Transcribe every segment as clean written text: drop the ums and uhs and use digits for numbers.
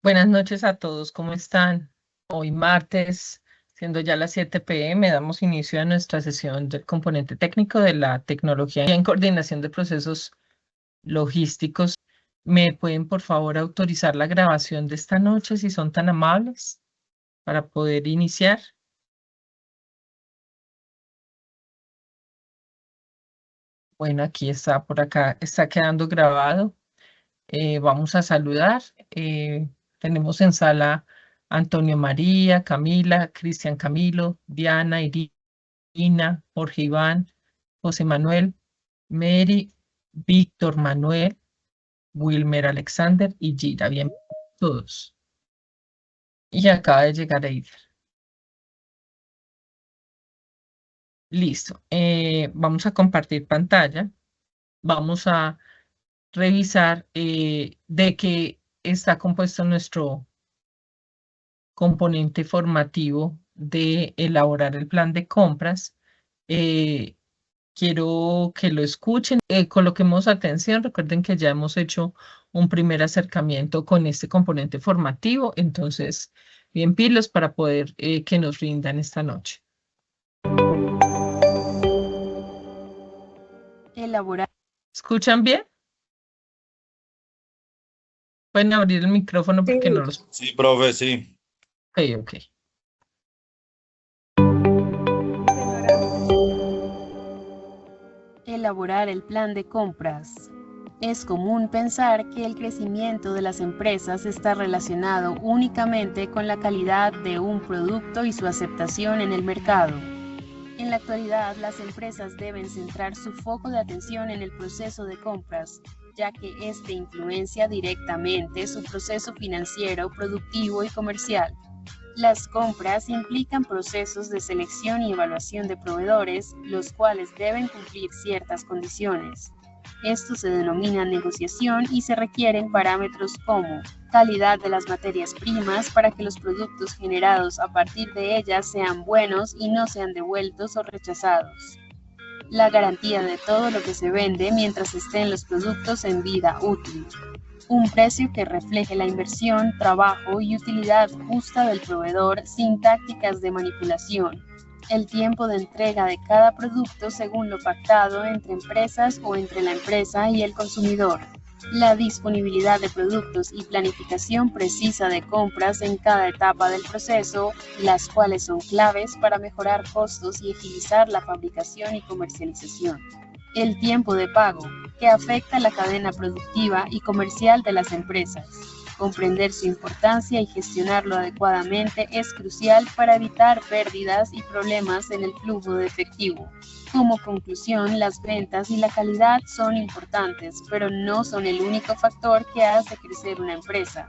Buenas noches a todos, ¿cómo están? Hoy martes, siendo ya las 7 p.m., damos inicio a nuestra sesión del componente técnico de la tecnología en coordinación de procesos logísticos. ¿Me pueden, por favor, autorizar la grabación de esta noche, si son tan amables, para poder iniciar? Bueno, aquí está, por acá está quedando grabado. Vamos a saludar. Tenemos en sala Antonio María, Camila, Cristian Camilo, Diana, Irina, Jorge Iván, José Manuel, Mary, Víctor Manuel, Wilmer Alexander y Gira. Bien, todos. Y acaba de llegar Eider. Listo. Vamos a compartir pantalla. Vamos a revisar de qué está compuesto nuestro componente formativo de elaborar el plan de compras. Eh, Quiero que lo escuchen, coloquemos atención. Recuerden que ya hemos hecho un primer acercamiento con este componente formativo, entonces, bien pilos para poder que nos rindan esta noche. Elaborar. ¿Escuchan bien? Pueden abrir el micrófono porque no Sí. los... Sí, profe, sí. Ok, ok. Elaborar el plan de compras. Es común pensar que el crecimiento de las empresas está relacionado únicamente con la calidad de un producto y su aceptación en el mercado. En la actualidad, las empresas deben centrar su foco de atención en el proceso de compras, ya que este influencia directamente su proceso financiero, productivo y comercial. Las compras implican procesos de selección y evaluación de proveedores, los cuales deben cumplir ciertas condiciones. Esto se denomina negociación y se requieren parámetros como calidad de las materias primas para que los productos generados a partir de ellas sean buenos y no sean devueltos o rechazados. La garantía de todo lo que se vende mientras estén los productos en vida útil. Un precio que refleje la inversión, trabajo y utilidad justa del proveedor sin tácticas de manipulación. El tiempo de entrega de cada producto según lo pactado entre empresas o entre la empresa y el consumidor. La disponibilidad de productos y planificación precisa de compras en cada etapa del proceso, las cuales son claves para mejorar costos y agilizar la fabricación y comercialización. El tiempo de pago, que afecta la cadena productiva y comercial de las empresas. Comprender su importancia y gestionarlo adecuadamente es crucial para evitar pérdidas y problemas en el flujo de efectivo. Como conclusión, las ventas y la calidad son importantes, pero no son el único factor que hace crecer una empresa.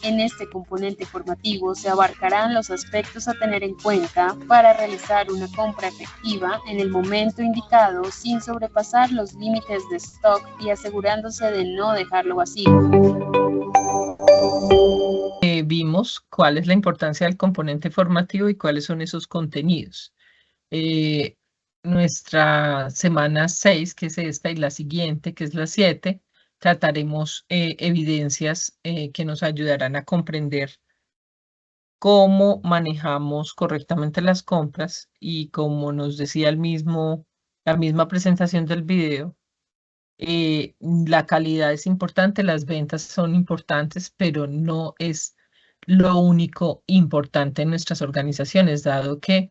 En este componente formativo se abarcarán los aspectos a tener en cuenta para realizar una compra efectiva en el momento indicado sin sobrepasar los límites de stock y asegurándose de no dejarlo vacío. Vimos cuál es la importancia del componente formativo y cuáles son esos contenidos. Eh, Nuestra semana 6, que es esta, y la siguiente, que es la 7, trataremos evidencias que nos ayudarán a comprender cómo manejamos correctamente las compras y como nos decía la misma presentación del video. La calidad es importante, las ventas son importantes, pero no es lo único importante en nuestras organizaciones, dado que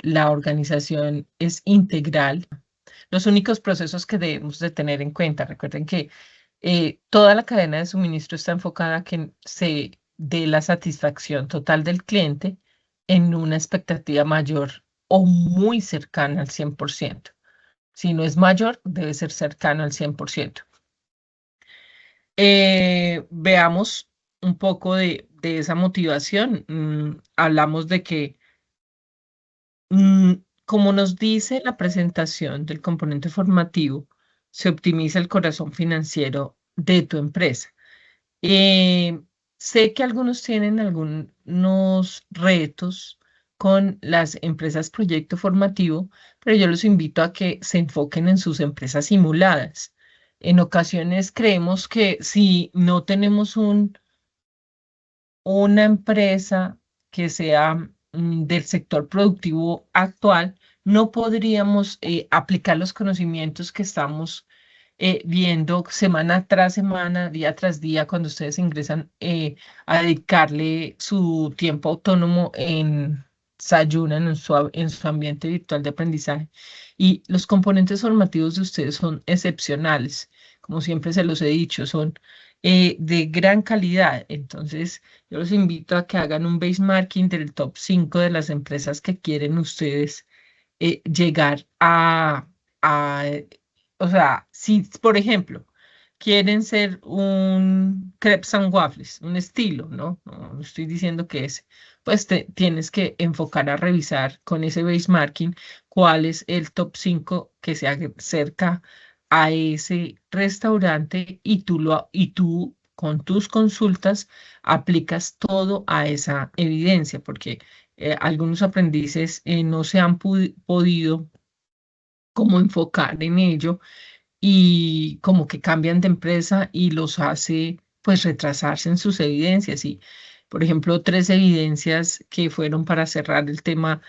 la organización es integral. Los únicos procesos que debemos de tener en cuenta, recuerden que toda la cadena de suministro está enfocada a que se dé la satisfacción total del cliente en una expectativa mayor o muy cercana al 100%. Si no es mayor, debe ser cercano al 100%. Veamos un poco de esa motivación. Hablamos de que, como nos dice la presentación del componente formativo, se optimiza el corazón financiero de tu empresa. Eh, Sé que algunos tienen algunos retos con las empresas proyecto formativo, pero yo los invito a que se enfoquen en sus empresas simuladas. En ocasiones creemos que si no tenemos una empresa que sea del sector productivo actual, no podríamos aplicar los conocimientos que estamos viendo semana tras semana, día tras día, cuando ustedes ingresan a dedicarle su tiempo autónomo en Sayunan, en su ambiente virtual de aprendizaje. Y los componentes formativos de ustedes son excepcionales, como siempre se los he dicho, son de gran calidad. Entonces, yo los invito a que hagan un benchmarking del top 5 de las empresas que quieren ustedes llegar a, o sea, si por ejemplo quieren ser un crepes and waffles, un estilo, ¿no? No estoy diciendo que es, pues tienes que enfocar a revisar con ese benchmarking cuál es el top 5 que se acerca a ese restaurante y tú con tus consultas aplicas todo a esa evidencia, porque algunos aprendices no se han podido como enfocar en ello y como que cambian de empresa y los hace pues retrasarse en sus evidencias. Y, por ejemplo, tres evidencias que fueron para cerrar el tema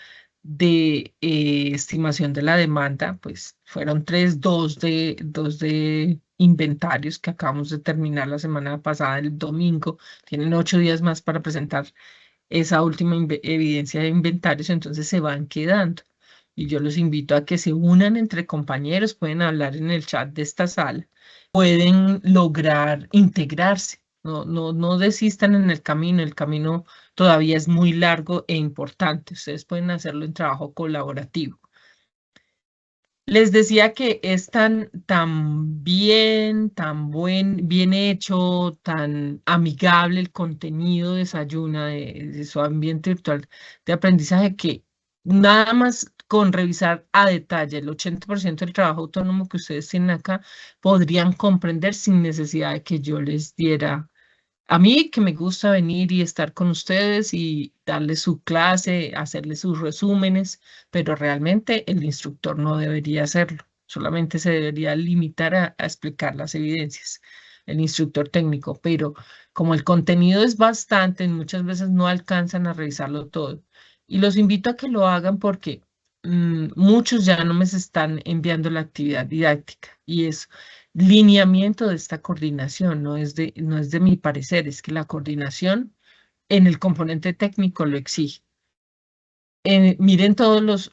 de estimación de la demanda, pues fueron tres, dos de inventarios que acabamos de terminar la semana pasada, el domingo. Tienen 8 días más para presentar esa última evidencia de inventarios, entonces se van quedando. Y yo los invito a que se unan entre compañeros, pueden hablar en el chat de esta sala, pueden lograr integrarse. No desistan en el camino todavía es muy largo e importante. Ustedes pueden hacerlo en trabajo colaborativo. Les decía que es tan bien, bien hecho, tan amigable el contenido de Sayuna, de su ambiente virtual de aprendizaje, que nada más con revisar a detalle el 80% del trabajo autónomo que ustedes tienen acá, podrían comprender sin necesidad de que yo les diera a mí que me gusta venir y estar con ustedes y darles su clase, hacerles sus resúmenes, pero realmente el instructor no debería hacerlo, solamente se debería limitar a explicar las evidencias, el instructor técnico, pero como el contenido es bastante, muchas veces no alcanzan a revisarlo todo. Y los invito a que lo hagan porque muchos ya no me están enviando la actividad didáctica y es lineamiento de esta coordinación, no es de mi parecer, es que la coordinación en el componente técnico lo exige. Miren todas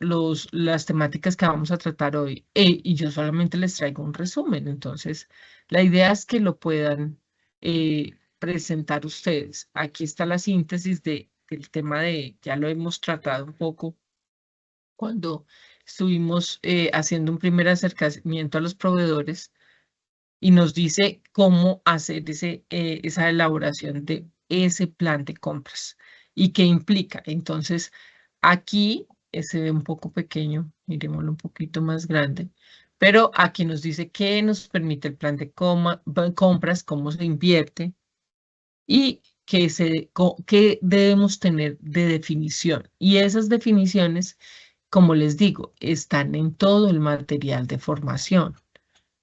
las temáticas que vamos a tratar hoy y yo solamente les traigo un resumen, entonces la idea es que lo puedan presentar ustedes. Aquí está la síntesis del tema ya lo hemos tratado un poco cuando estuvimos haciendo un primer acercamiento a los proveedores y nos dice cómo hacer esa elaboración de ese plan de compras y qué implica. Entonces, aquí se ve un poco pequeño, miremoslo un poquito más grande, pero aquí nos dice qué nos permite el plan de compras, cómo se invierte y qué debemos tener de definición. Y esas definiciones, como les digo, están en todo el material de formación.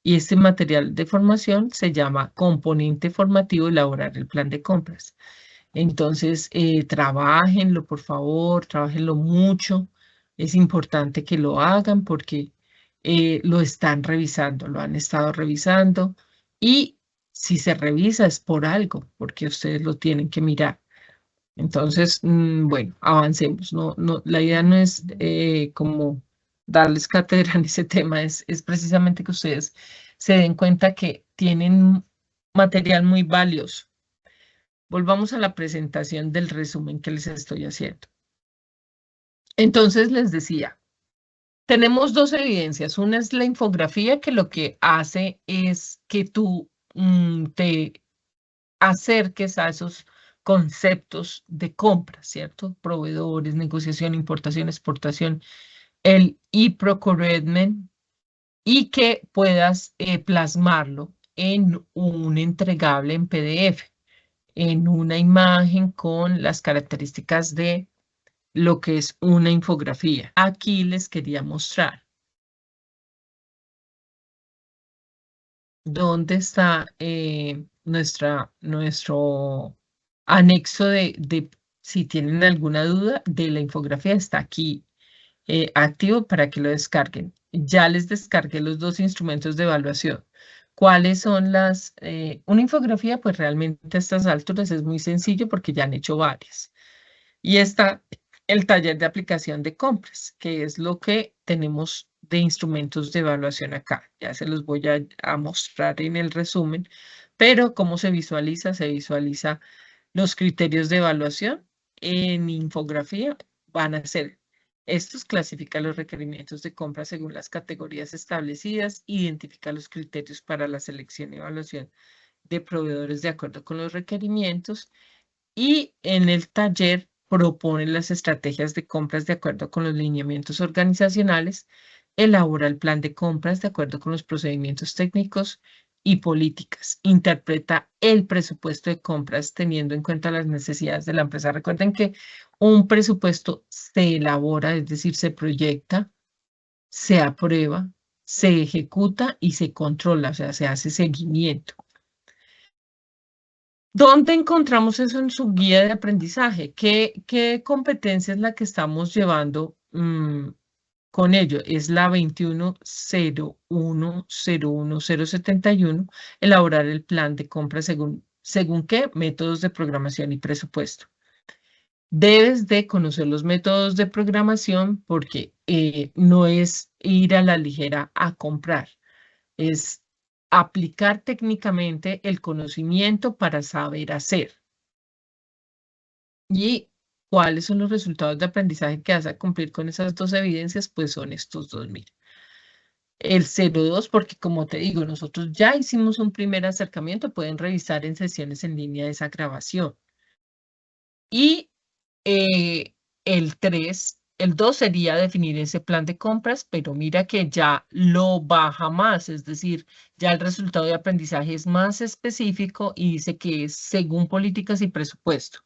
Y este material de formación se llama componente formativo elaborar el plan de compras. Entonces, trabájenlo, por favor, trabájenlo mucho. Es importante que lo hagan porque lo están revisando, lo han estado revisando y si se revisa es por algo, porque ustedes lo tienen que mirar. Entonces, bueno, avancemos. La idea no es como darles cátedra en ese tema, es precisamente que ustedes se den cuenta que tienen material muy valioso. Volvamos a la presentación del resumen que les estoy haciendo. Entonces, les decía, tenemos dos evidencias. Una es la infografía, que lo que hace es que tú te acerques a esos conceptos de compra, ¿cierto? Proveedores, negociación, importación, exportación, el e-procurement y que puedas plasmarlo en un entregable en PDF, en una imagen con las características de lo que es una infografía. Aquí les quería mostrar dónde está nuestro anexo si tienen alguna duda de la infografía, está aquí activo para que lo descarguen. Ya les descargué los dos instrumentos de evaluación. ¿Cuáles son una infografía? Pues realmente a estas alturas es muy sencillo porque ya han hecho varias. Y está el taller de aplicación de compras, que es lo que tenemos de instrumentos de evaluación acá. Ya se los voy a mostrar en el resumen, pero ¿cómo se visualiza? Se visualiza los criterios de evaluación en infografía van a ser estos: clasifica los requerimientos de compra según las categorías establecidas, identifica los criterios para la selección y evaluación de proveedores de acuerdo con los requerimientos, y en el taller propone las estrategias de compras de acuerdo con los lineamientos organizacionales, elabora el plan de compras de acuerdo con los procedimientos técnicos y políticas, interpreta el presupuesto de compras teniendo en cuenta las necesidades de la empresa. Recuerden que un presupuesto se elabora, es decir, se proyecta, se aprueba, se ejecuta y se controla, o sea, se hace seguimiento. ¿Dónde encontramos eso en su guía de aprendizaje? ¿Qué competencia es la que estamos llevando con ello? Es la 21.01.01.071, elaborar el plan de compra según qué métodos de programación y presupuesto. Debes de conocer los métodos de programación porque no es ir a la ligera a comprar, es aplicar técnicamente el conocimiento para saber hacer. ¿Y cuáles son los resultados de aprendizaje que vas a cumplir con esas dos evidencias? Pues son estos dos, mira. El 02, porque como te digo, nosotros ya hicimos un primer acercamiento, pueden revisar en sesiones en línea esa grabación. Y el 3, el 2 sería definir ese plan de compras, pero mira que ya lo baja más, es decir, ya el resultado de aprendizaje es más específico y dice que es según políticas y presupuesto.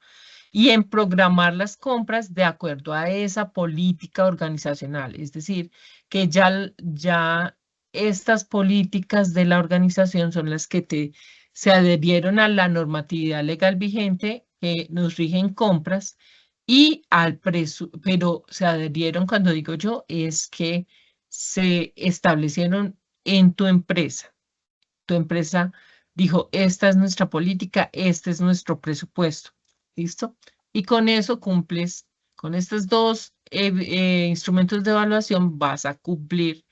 Y en programar las compras de acuerdo a esa política organizacional, es decir, que ya estas políticas de la organización son las que se adherieron a la normatividad legal vigente que nos rigen compras y pero se adherieron, cuando digo yo, es que se establecieron en tu empresa. Tu empresa dijo, esta es nuestra política, este es nuestro presupuesto. ¿Listo? Y con eso cumples, con estos dos instrumentos de evaluación vas a cumplir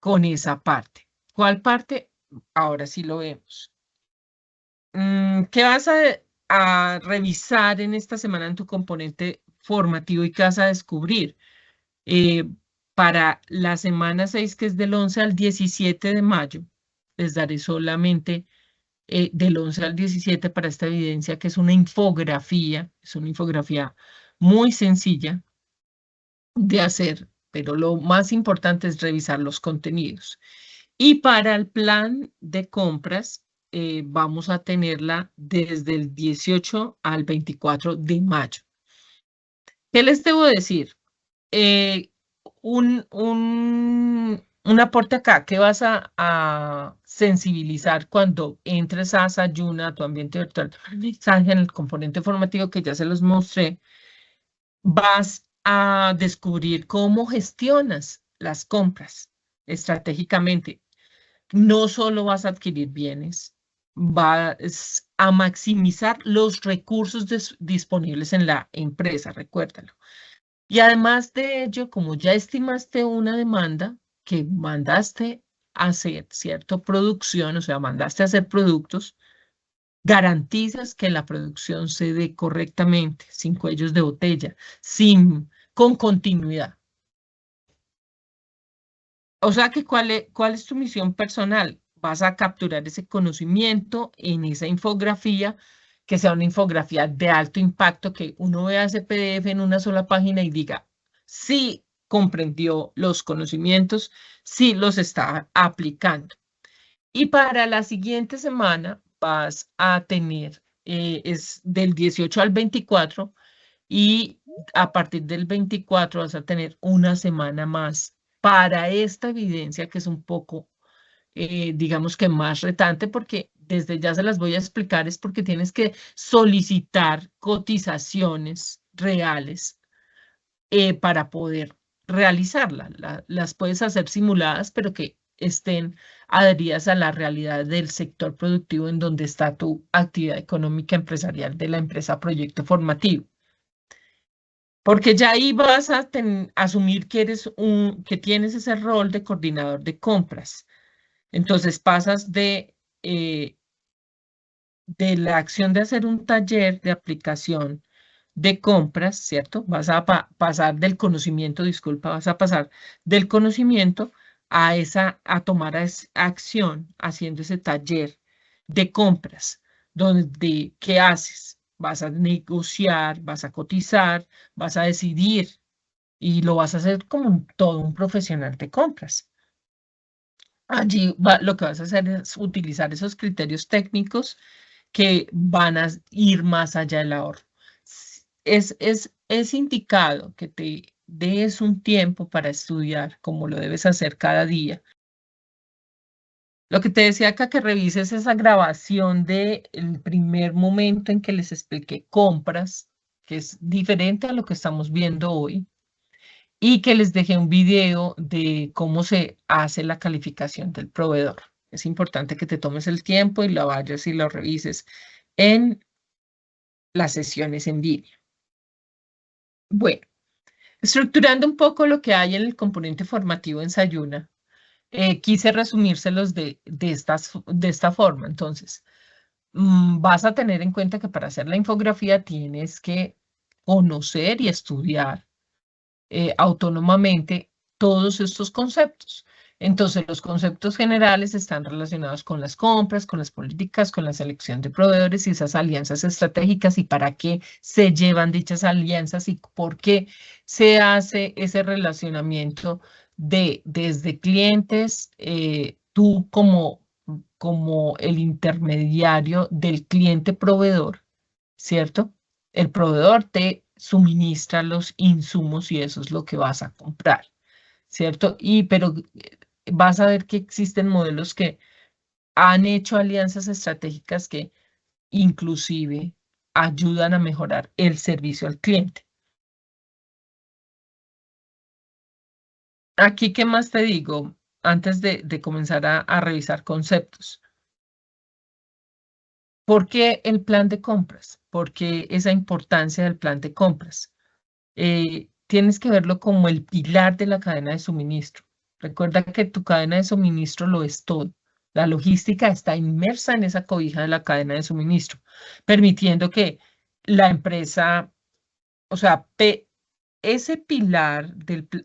con esa parte. ¿Cuál parte? Ahora sí lo vemos. ¿Qué vas a revisar en esta semana en tu componente formativo y qué vas a descubrir? Para la semana 6, que es del 11 al 17 de mayo, les daré solamente del 11 al 17 para esta evidencia, que es una infografía muy sencilla de hacer, pero lo más importante es revisar los contenidos. Y para el plan de compras, vamos a tenerla desde el 18 al 24 de mayo. ¿Qué les debo decir? Un aporte acá que vas a sensibilizar cuando entres a Sayuna, a tu ambiente virtual de aprendizaje, en el componente formativo que ya se los mostré, vas a descubrir cómo gestionas las compras estratégicamente. No solo vas a adquirir bienes, vas a maximizar los recursos disponibles en la empresa, recuérdalo. Y además de ello, como ya estimaste una demanda que mandaste a hacer, ¿cierto? Producción, o sea, mandaste a hacer productos, garantizas que la producción se dé correctamente, sin cuellos de botella, con continuidad. O sea que, ¿cuál es tu misión personal? Vas a capturar ese conocimiento en esa infografía, que sea una infografía de alto impacto, que uno vea ese PDF en una sola página y diga, sí comprendió los conocimientos, sí los está aplicando. Y para la siguiente semana vas a tener, es del 18 al 24, y a partir del 24 vas a tener una semana más para esta evidencia, que es un poco, digamos que más retante, porque desde ya se las voy a explicar, es porque tienes que solicitar cotizaciones reales para poder realizarla. Las puedes hacer simuladas, pero que estén adheridas a la realidad del sector productivo en donde está tu actividad económica empresarial de la empresa proyecto formativo. Porque ya ahí vas a asumir que que tienes ese rol de coordinador de compras. Entonces pasas de la acción de hacer un taller de aplicación de compras, ¿cierto? Vas a pasar del conocimiento, disculpa, vas a pasar del conocimiento a tomar acción haciendo ese taller de compras, donde, ¿qué haces? Vas a negociar, vas a cotizar, vas a decidir y lo vas a hacer como todo un profesional de compras. Allí lo que vas a hacer es utilizar esos criterios técnicos que van a ir más allá del ahorro. Es indicado que te des un tiempo para estudiar, como lo debes hacer cada día. Lo que te decía acá, que revises esa grabación del primer momento en que les expliqué compras, que es diferente a lo que estamos viendo hoy, y que les dejé un video de cómo se hace la calificación del proveedor. Es importante que te tomes el tiempo y lo vayas y lo revises en las sesiones en línea. Bueno, estructurando un poco lo que hay en el componente formativo en Sayuna, quise resumírselos de esta forma. Entonces, vas a tener en cuenta que para hacer la infografía tienes que conocer y estudiar autónomamente todos estos conceptos. Entonces, los conceptos generales están relacionados con las compras, con las políticas, con la selección de proveedores y esas alianzas estratégicas y para qué se llevan dichas alianzas y por qué se hace ese relacionamiento desde clientes, tú como el intermediario del cliente proveedor, ¿cierto? El proveedor te suministra los insumos y eso es lo que vas a comprar, ¿cierto? Pero vas a ver que existen modelos que han hecho alianzas estratégicas que inclusive ayudan a mejorar el servicio al cliente. Aquí, ¿qué más te digo? Antes de comenzar a revisar conceptos. ¿Por qué el plan de compras? ¿Por qué esa importancia del plan de compras? Tienes que verlo como el pilar de la cadena de suministro. Recuerda que tu cadena de suministro lo es todo. La logística está inmersa en esa cobija de la cadena de suministro, permitiendo que la empresa, o sea, ese pilar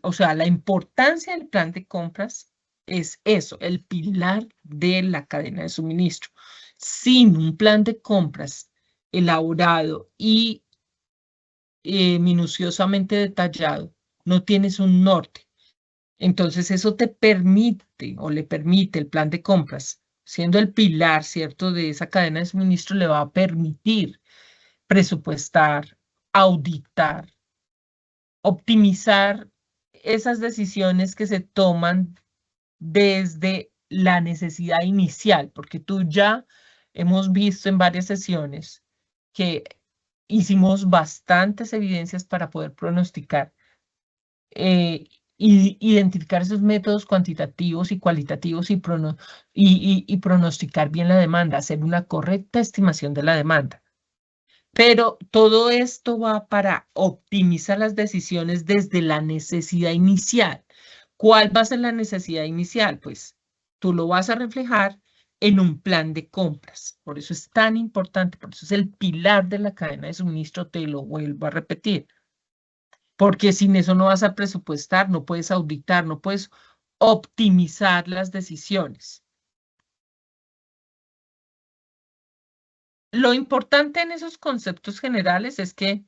o sea, la importancia del plan de compras es eso, el pilar de la cadena de suministro. Sin un plan de compras elaborado y minuciosamente detallado, no tienes un norte. Entonces eso te permite o le permite el plan de compras, siendo el pilar, ¿cierto?, de esa cadena de suministro, le va a permitir presupuestar, auditar, optimizar esas decisiones que se toman desde la necesidad inicial, porque tú ya hemos visto en varias sesiones que hicimos bastantes evidencias para poder pronosticar y identificar esos métodos cuantitativos y cualitativos y pronosticar bien la demanda, hacer una correcta estimación de la demanda. Pero todo esto va para optimizar las decisiones desde la necesidad inicial. ¿Cuál va a ser la necesidad inicial? Pues tú lo vas a reflejar en un plan de compras. Por eso es tan importante, por eso es el pilar de la cadena de suministro, te lo vuelvo a repetir. Porque sin eso no vas a presupuestar, no puedes auditar, no puedes optimizar las decisiones. Lo importante en esos conceptos generales es que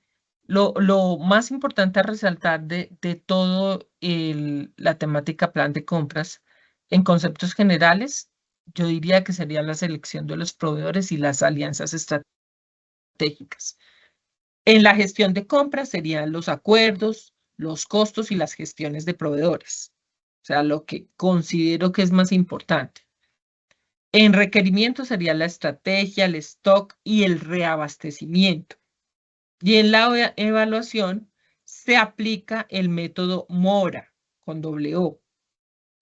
lo más importante a resaltar de todo la temática plan de compras en conceptos generales, yo diría que sería la selección de los proveedores y las alianzas estratégicas. En la gestión de compras serían los acuerdos, los costos y las gestiones de proveedores. O sea, lo que considero que es más importante. En requerimiento sería la estrategia, el stock y el reabastecimiento. Y en la evaluación se aplica el método MORA con doble O,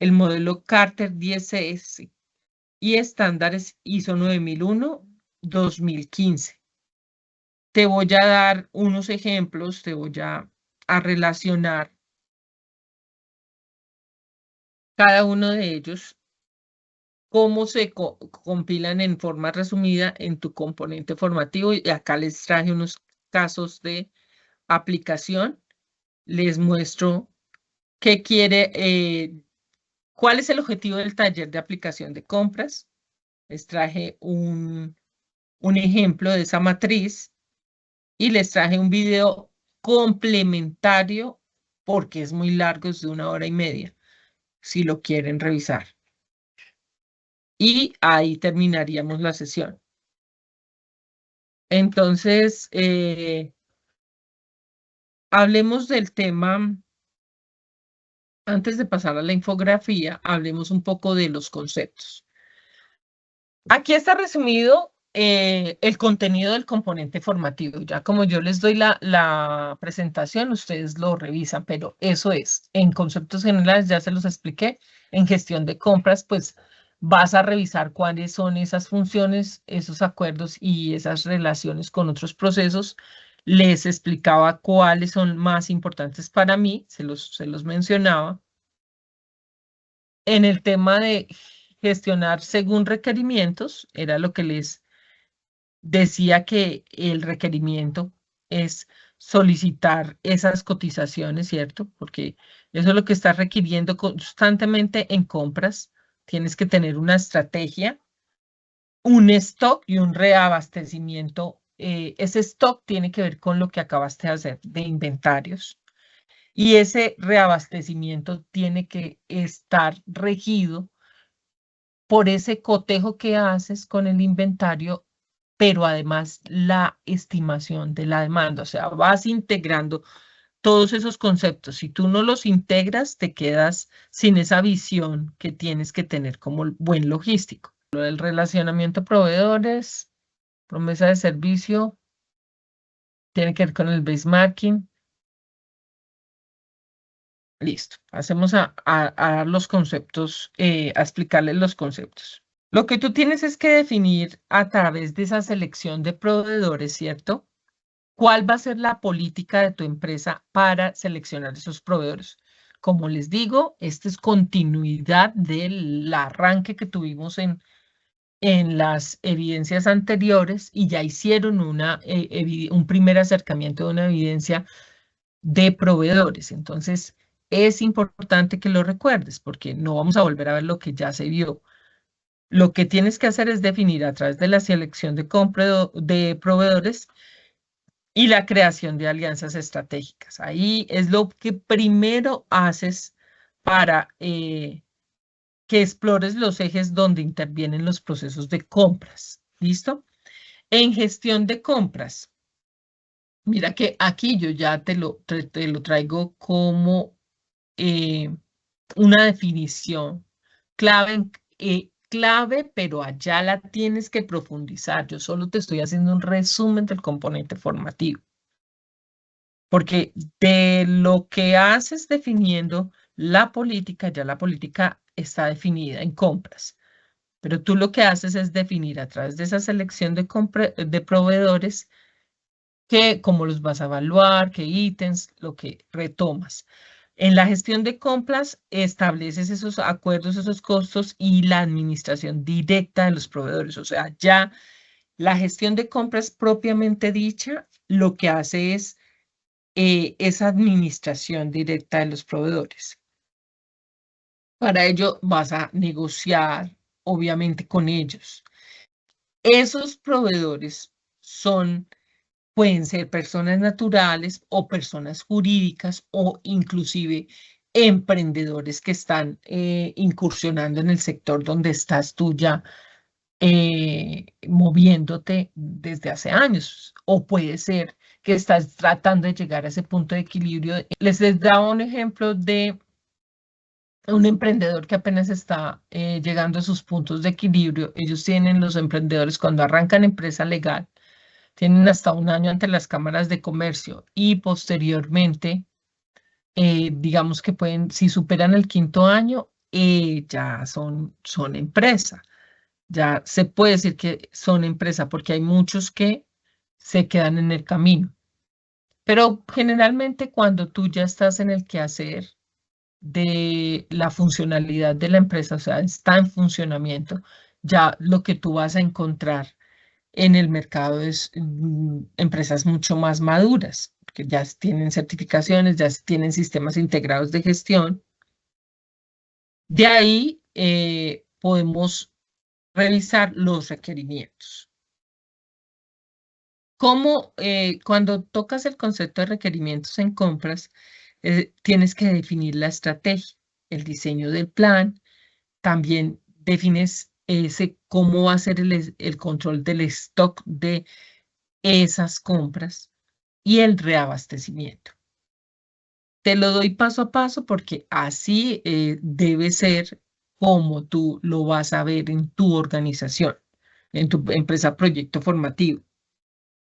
el modelo Carter 10S y estándares ISO 9001-2015. Te voy a dar unos ejemplos, te voy a relacionar cada uno de ellos, cómo se compilan en forma resumida en tu componente formativo. Y acá les traje unos casos de aplicación. Les muestro qué quiere, cuál es el objetivo del taller de aplicación de compras. Les traje un ejemplo de esa matriz y les traje un video complementario porque es muy largo, es de 1 hora y media, si lo quieren revisar. Y ahí terminaríamos la sesión. Entonces, hablemos del tema. Antes de pasar a la infografía, hablemos un poco de los conceptos. Aquí está resumido el contenido del componente formativo. Ya como yo les doy la presentación, ustedes lo revisan, pero eso es. En conceptos generales ya se los expliqué. En gestión de compras, pues vas a revisar cuáles son esas funciones, esos acuerdos y esas relaciones con otros procesos. Les explicaba cuáles son más importantes para mí, se los mencionaba. En el tema de gestionar según requerimientos, era lo que les decía, que el requerimiento es solicitar esas cotizaciones, ¿cierto? Porque eso es lo que estás requiriendo constantemente en compras. Tienes que tener una estrategia, un stock y un reabastecimiento. Ese stock tiene que ver con lo que acabaste de hacer de inventarios. Y ese reabastecimiento tiene que estar regido por ese cotejo que haces con el inventario, pero además la estimación de la demanda. O sea, vas integrando todos esos conceptos. Si tú no los integras, te quedas sin esa visión que tienes que tener como buen logístico. Lo del relacionamiento proveedores, promesa de servicio, tiene que ver con el benchmarking. Listo, hacemos a dar los conceptos, a explicarles los conceptos. Lo que tú tienes es que definir a través de esa selección de proveedores, ¿cierto? ¿Cuál va a ser la política de tu empresa para seleccionar esos proveedores? Como les digo, esta es continuidad del arranque que tuvimos en las evidencias anteriores y ya hicieron un primer acercamiento de una evidencia de proveedores. Entonces, es importante que lo recuerdes porque no vamos a volver a ver lo que ya se vio. Lo que tienes que hacer es definir a través de la selección de proveedores y la creación de alianzas estratégicas. Ahí es lo que primero haces para que explores los ejes donde intervienen los procesos de compras. ¿Listo? En gestión de compras, mira que aquí yo ya te lo traigo como una definición clave, pero allá la tienes que profundizar. Yo solo te estoy haciendo un resumen del componente formativo. Porque de lo que haces definiendo la política, ya la política está definida en compras. Pero tú lo que haces es definir a través de esa selección de proveedores cómo los vas a evaluar, qué ítems, lo que retomas. En la gestión de compras estableces esos acuerdos, esos costos y la administración directa de los proveedores. O sea, ya la gestión de compras propiamente dicha, lo que hace es esa administración directa de los proveedores. Para ello vas a negociar, obviamente, con ellos. Esos proveedores pueden ser personas naturales o personas jurídicas o inclusive emprendedores que están incursionando en el sector donde estás tú ya moviéndote desde hace años. O puede ser que estás tratando de llegar a ese punto de equilibrio. Les daba un ejemplo de un emprendedor que apenas está llegando a sus puntos de equilibrio. Ellos tienen, los emprendedores, cuando arrancan empresa legal, tienen hasta un año ante las cámaras de comercio y posteriormente, digamos que pueden, si superan el quinto año, ya son empresa. Ya se puede decir que son empresa porque hay muchos que se quedan en el camino. Pero generalmente cuando tú ya estás en el quehacer de la funcionalidad de la empresa, o sea, está en funcionamiento, ya lo que tú vas a encontrar en el mercado es empresas mucho más maduras, que ya tienen certificaciones, ya tienen sistemas integrados de gestión. De ahí podemos revisar los requerimientos. Cuando tocas el concepto de requerimientos en compras, tienes que definir la estrategia, el diseño del plan, también defines cómo va a ser el control del stock de esas compras y el reabastecimiento. Te lo doy paso a paso porque así debe ser como tú lo vas a ver en tu organización, en tu empresa proyecto formativo.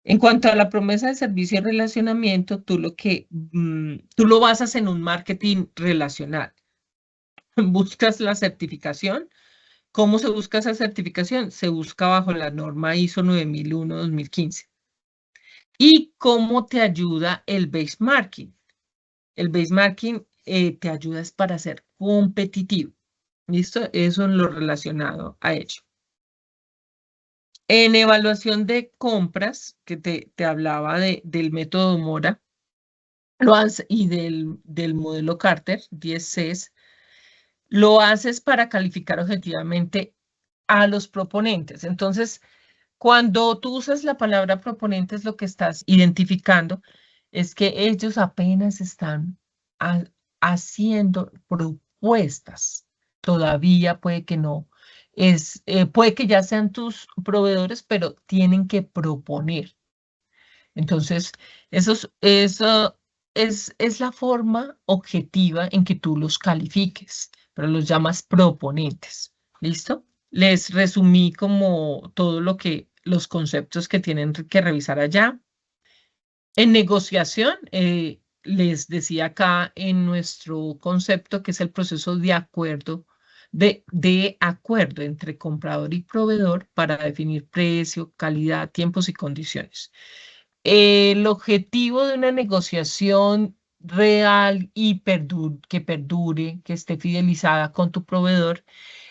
En cuanto a la promesa de servicio y relacionamiento, tú lo basas en un marketing relacional. Buscas la certificación. ¿Cómo se busca esa certificación? Se busca bajo la norma ISO 9001-2015. ¿Y cómo te ayuda el benchmarking? El benchmarking te ayuda es para ser competitivo. ¿Listo? Eso es lo relacionado a ello. En evaluación de compras, que te hablaba del método Mora y del modelo Carter, 10 Cs, lo haces para calificar objetivamente a los proponentes. Entonces, cuando tú usas la palabra proponentes, lo que estás identificando es que ellos apenas están ha- haciendo propuestas. Todavía puede que no. Puede que ya sean tus proveedores, pero tienen que proponer. Entonces, eso es la forma objetiva en que tú los califiques, pero los llamas proponentes. ¿Listo? Les resumí como todo los conceptos que tienen que revisar allá. En negociación, les decía acá en nuestro concepto que es el proceso de acuerdo, de acuerdo entre comprador y proveedor para definir precio, calidad, tiempos y condiciones. El objetivo de una negociación real y que perdure, que esté fidelizada con tu proveedor,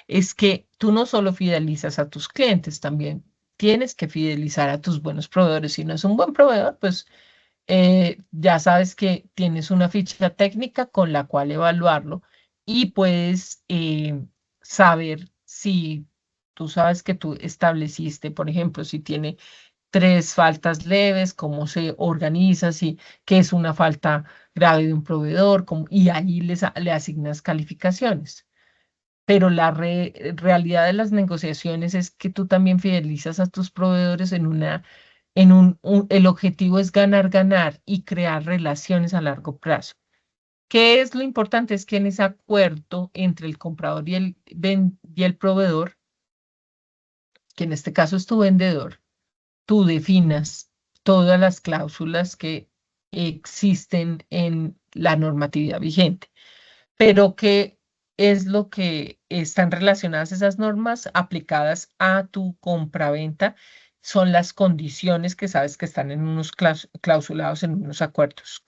es que tú no solo fidelizas a tus clientes, también tienes que fidelizar a tus buenos proveedores. Si no es un buen proveedor, pues ya sabes que tienes una ficha técnica con la cual evaluarlo y puedes saber si tú sabes que tú estableciste, por ejemplo, si tiene 3 faltas leves, cómo se organiza, si qué es una falta grave de un proveedor, y ahí le asignas calificaciones. Pero la realidad de las negociaciones es que tú también fidelizas a tus proveedores el objetivo es ganar, ganar y crear relaciones a largo plazo. ¿Qué es lo importante? Es que en ese acuerdo entre el comprador y el proveedor, que en este caso es tu vendedor, tú definas todas las cláusulas que existen en la normatividad vigente. Pero ¿qué es lo que están relacionadas esas normas aplicadas a tu compraventa? Son las condiciones que sabes que están en unos clausulados en unos acuerdos.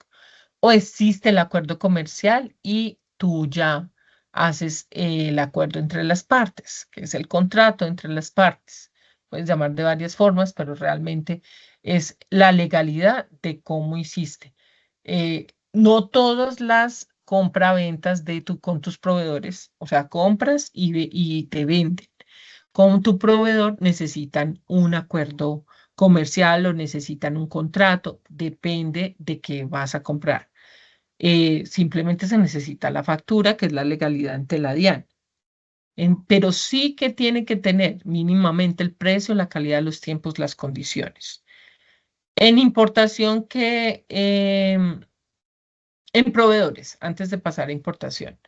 O existe el acuerdo comercial y tú ya haces el acuerdo entre las partes, que es el contrato entre las partes. Puedes llamar de varias formas, pero realmente es la legalidad de cómo hiciste. No todas las compraventas con tus proveedores, o sea, compras y te venden. Con tu proveedor necesitan un acuerdo comercial o necesitan un contrato, depende de qué vas a comprar. Simplemente se necesita la factura, que es la legalidad ante la DIAN. Pero sí que tiene que tener mínimamente el precio, la calidad, los tiempos, las condiciones. En importación en proveedores, antes de pasar a importación.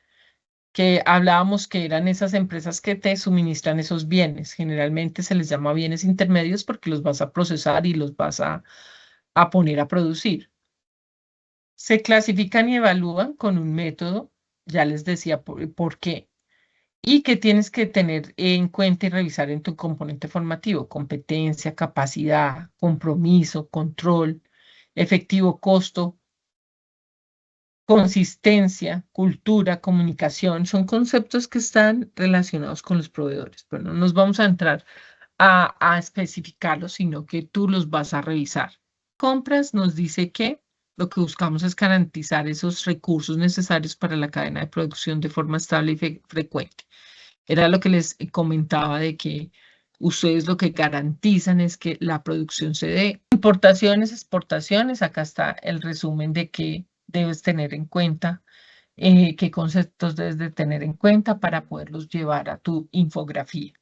que hablábamos que eran esas empresas que te suministran esos bienes. Generalmente se les llama bienes intermedios porque los vas a procesar y los vas a poner a producir. Se clasifican y evalúan con un método, ya les decía por qué, y que tienes que tener en cuenta y revisar en tu componente formativo: competencia, capacidad, compromiso, control, efectivo costo, consistencia, cultura, comunicación. Son conceptos que están relacionados con los proveedores, pero no nos vamos a entrar a especificarlos, sino que tú los vas a revisar. Compras nos dice que lo que buscamos es garantizar esos recursos necesarios para la cadena de producción de forma estable y frecuente. Era lo que les comentaba, de que ustedes lo que garantizan es que la producción se dé. Importaciones, exportaciones, acá está el resumen de qué debes tener en cuenta, qué conceptos debes de tener en cuenta para poderlos llevar a tu infografía.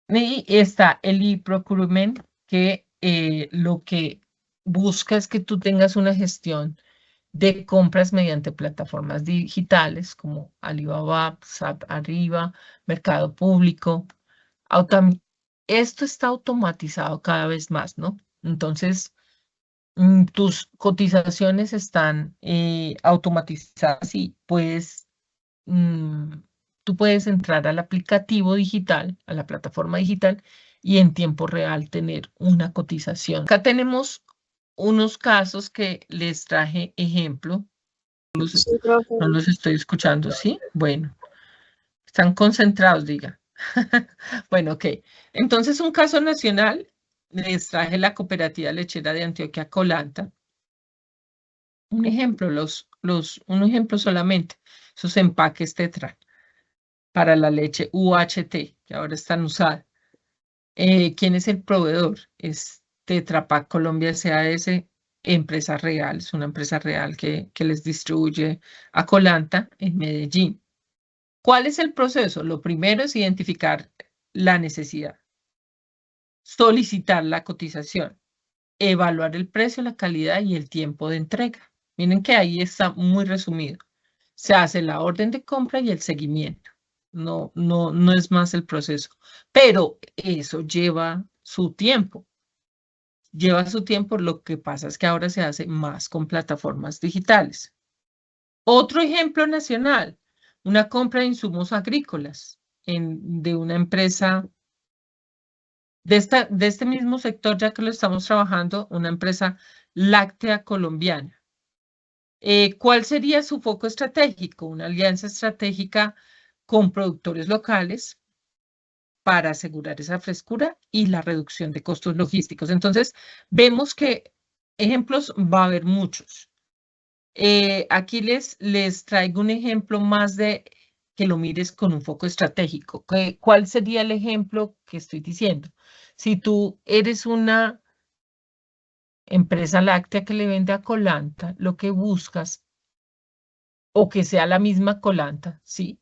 Y está el e-procurement, que lo que busca es que tú tengas una gestión de compras mediante plataformas digitales como Alibaba, SAP Arriba, Mercado Público. Esto está automatizado cada vez más, ¿no? Entonces, tus cotizaciones están automatizadas y mm, tú puedes entrar al aplicativo digital, a la plataforma digital, y en tiempo real tener una cotización. Acá tenemos unos casos que les traje ejemplo. Sí, profe. No los estoy escuchando, ¿sí? Bueno, están concentrados, diga. Bueno, ok. Entonces, un caso nacional, les traje la Cooperativa Lechera de Antioquia, Colanta. Un ejemplo, un ejemplo solamente, esos empaques Tetra para la leche UHT, que ahora están usadas. ¿Quién es el proveedor? Es Tetra Pak Colombia S.A.S., empresa real, es una empresa real que les distribuye a Colanta en Medellín. ¿Cuál es el proceso? Lo primero es identificar la necesidad, solicitar la cotización, evaluar el precio, la calidad y el tiempo de entrega. Miren que ahí está muy resumido. Se hace la orden de compra y el seguimiento. No es más el proceso. Pero eso lleva su tiempo. Lleva su tiempo. Lo que pasa es que ahora se hace más con plataformas digitales. Otro ejemplo nacional, una compra de insumos agrícolas de una empresa de este mismo sector, ya que lo estamos trabajando, una empresa láctea colombiana. ¿Cuál sería su foco estratégico? Una alianza estratégica con productores locales para asegurar esa frescura y la reducción de costos logísticos. Entonces, vemos que ejemplos va a haber muchos. Aquí les traigo un ejemplo más de que lo mires con un foco estratégico. ¿Cuál sería el ejemplo que estoy diciendo? Si tú eres una empresa láctea que le vende a Colanta, lo que buscas, o que sea la misma Colanta, ¿sí?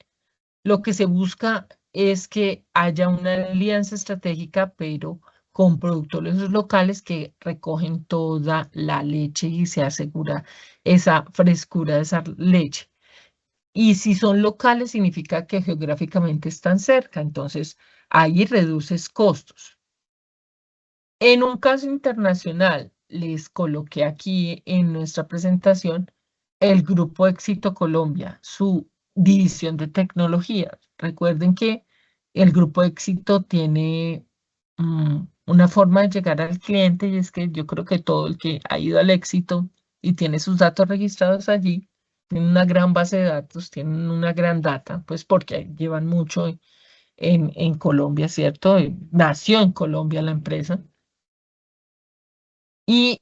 Lo que se busca es que haya una alianza estratégica, pero con productores locales que recogen toda la leche y se asegura esa frescura de esa leche. Y si son locales, significa que geográficamente están cerca, entonces ahí reduces costos. En un caso internacional, les coloqué aquí en nuestra presentación el Grupo Éxito Colombia, su división de tecnología. Recuerden que el Grupo Éxito tiene una forma de llegar al cliente, y es que yo creo que todo el que ha ido al Éxito y tiene sus datos registrados allí, tiene una gran base de datos, tienen una gran data, pues porque llevan mucho en Colombia, ¿cierto? Nació en Colombia la empresa. Y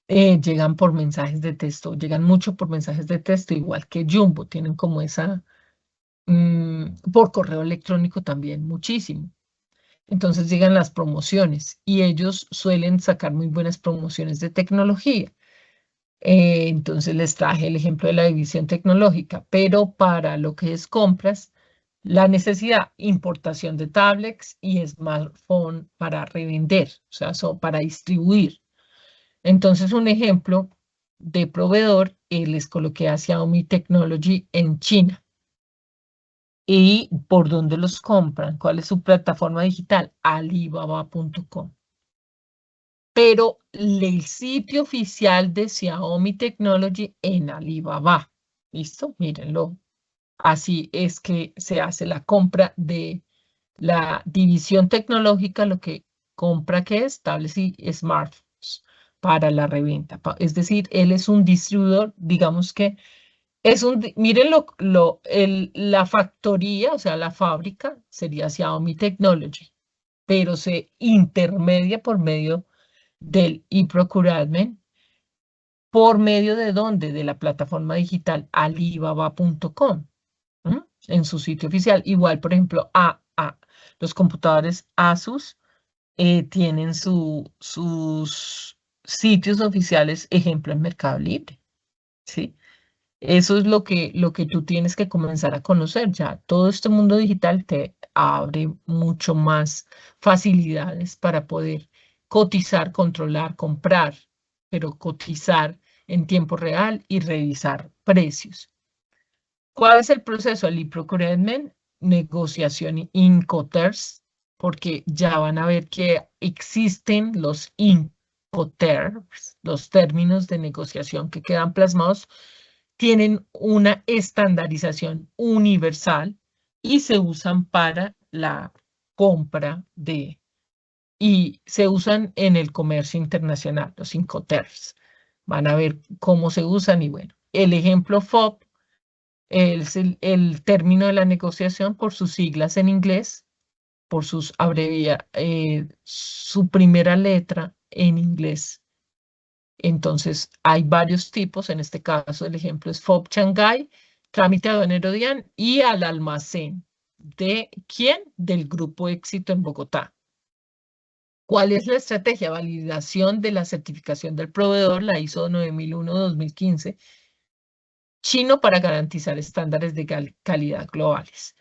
llegan por mensajes de texto, llegan mucho por mensajes de texto, igual que Jumbo, tienen como esa, por correo electrónico también, muchísimo. Entonces llegan las promociones y ellos suelen sacar muy buenas promociones de tecnología. Entonces les traje el ejemplo de la división tecnológica, pero para lo que es compras, la necesidad, importación de tablets y smartphone para revender, o sea, para distribuir. Entonces, un ejemplo de proveedor, les coloqué a Xiaomi Technology en China. ¿Y por dónde los compran? ¿Cuál es su plataforma digital? Alibaba.com. Pero el sitio oficial de Xiaomi Technology en Alibaba. ¿Listo? Mírenlo. Así es que se hace la compra de la división tecnológica, lo que compra que es tablets y smartphones para la reventa. Es decir, él es un distribuidor, digamos que es miren la factoría, o sea, la fábrica sería Xiaomi Technology, pero se intermedia por medio del e-procurement. ¿Por medio de dónde? De la plataforma digital alibaba.com, en su sitio oficial. Igual, por ejemplo, los computadores Asus tienen sus sitios oficiales, ejemplo, en Mercado Libre, ¿sí? Eso es lo que tú tienes que comenzar a conocer ya. Todo este mundo digital te abre mucho más facilidades para poder cotizar, controlar, comprar, pero cotizar en tiempo real y revisar precios. ¿Cuál es el proceso? El e-procurement, negociación Incoterms, porque ya van a ver que existen los Incoterms, los términos de negociación que quedan plasmados, tienen una estandarización universal y se usan para la compra y se usan en el comercio internacional, los Incoterms. Van a ver cómo se usan y bueno, el ejemplo FOB es el término de la negociación por sus siglas en inglés, por su primera letra en inglés. Entonces, hay varios tipos. En este caso, el ejemplo es FOB Shanghai, trámite aduanero DIAN y al almacén. ¿De quién? Del Grupo Éxito en Bogotá. ¿Cuál es la estrategia? Validación de la certificación del proveedor, la ISO 9001-2015, chino para garantizar estándares de calidad globales.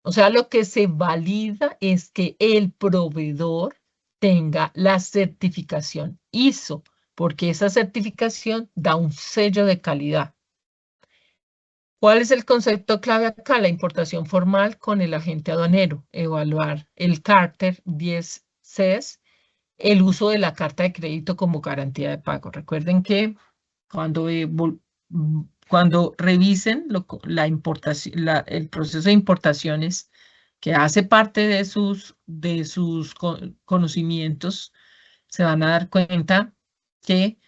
O sea, lo que se valida es que el proveedor tenga la certificación ISO, porque esa certificación da un sello de calidad. ¿Cuál es el concepto clave acá? La importación formal con el agente aduanero, evaluar el Carter 10 CES, el uso de la carta de crédito como garantía de pago. Recuerden que cuando, cuando revisen la importación, el proceso de importaciones que hace parte de sus conocimientos, se van a dar cuenta que